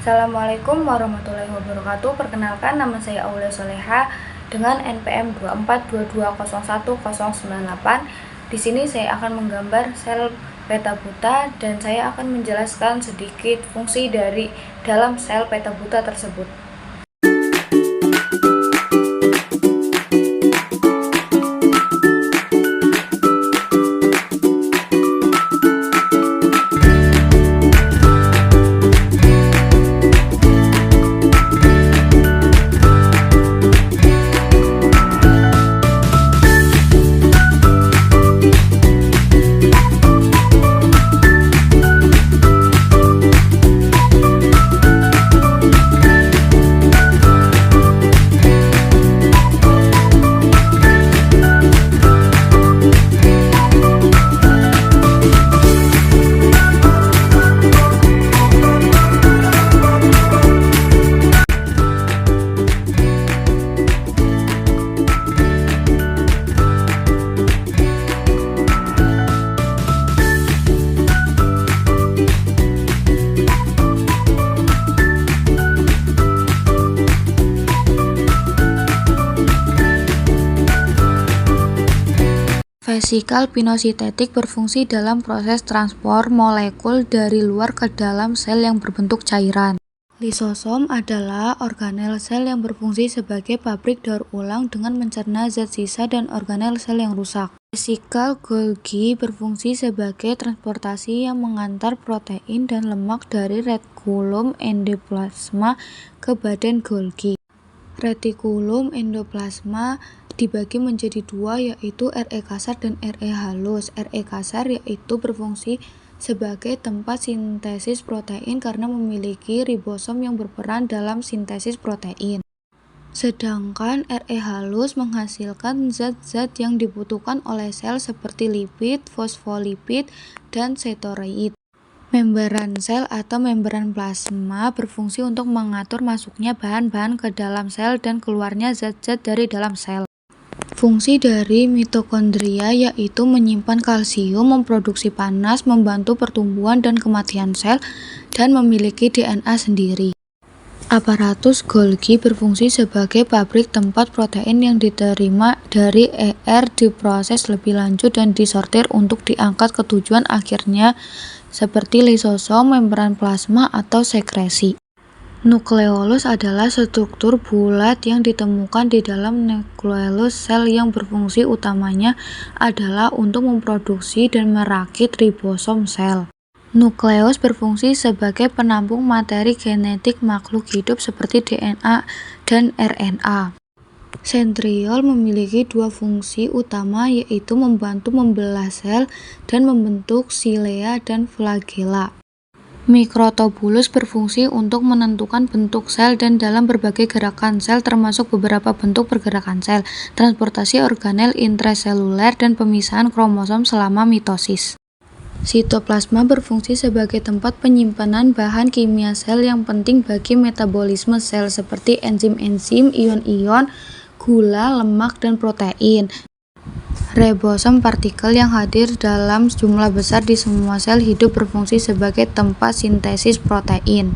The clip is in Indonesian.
Assalamualaikum warahmatullahi wabarakatuh. Perkenalkan, nama saya Aulia Soleha dengan NPM 2422010098. Di sini saya akan menggambar sel peta buta dan saya akan menjelaskan sedikit fungsi dari dalam sel peta buta tersebut. Vesikal pinositetik berfungsi dalam proses transport molekul dari luar ke dalam sel yang berbentuk cairan. Lisosom adalah organel sel yang berfungsi sebagai pabrik daur ulang dengan mencerna zat sisa dan organel sel yang rusak. Vesikal Golgi berfungsi sebagai transportasi yang mengantar protein dan lemak dari retikulum endoplasma ke badan Golgi. Retikulum endoplasma dibagi menjadi dua, yaitu Re kasar dan Re halus. Re kasar yaitu berfungsi sebagai tempat sintesis protein karena memiliki ribosom yang berperan dalam sintesis protein. Sedangkan Re halus menghasilkan zat-zat yang dibutuhkan oleh sel seperti lipid, fosfolipid, dan steroid. Membran sel atau membran plasma berfungsi untuk mengatur masuknya bahan-bahan ke dalam sel dan keluarnya zat-zat dari dalam sel. Fungsi dari mitokondria yaitu menyimpan kalsium, memproduksi panas, membantu pertumbuhan dan kematian sel, dan memiliki DNA sendiri. Aparatus Golgi berfungsi sebagai pabrik tempat protein yang diterima dari diproses lebih lanjut dan disortir untuk diangkat ke tujuan akhirnya seperti lisosom, membran plasma, atau sekresi. Nukleolus adalah struktur bulat yang ditemukan di dalam nukleus sel yang berfungsi utamanya adalah untuk memproduksi dan merakit ribosom sel. Nukleus berfungsi sebagai penampung materi genetik makhluk hidup seperti DNA dan RNA. Sentriol memiliki dua fungsi utama, yaitu membantu membelah sel dan membentuk silea dan flagela. Mikrotubulus berfungsi untuk menentukan bentuk sel dan dalam berbagai gerakan sel termasuk beberapa bentuk pergerakan sel, transportasi organel intraseluler, dan pemisahan kromosom selama mitosis. Sitoplasma berfungsi sebagai tempat penyimpanan bahan kimia sel yang penting bagi metabolisme sel seperti enzim-enzim, ion-ion, gula, lemak, dan protein. Ribosom partikel yang hadir dalam jumlah besar di semua sel hidup berfungsi sebagai tempat sintesis protein.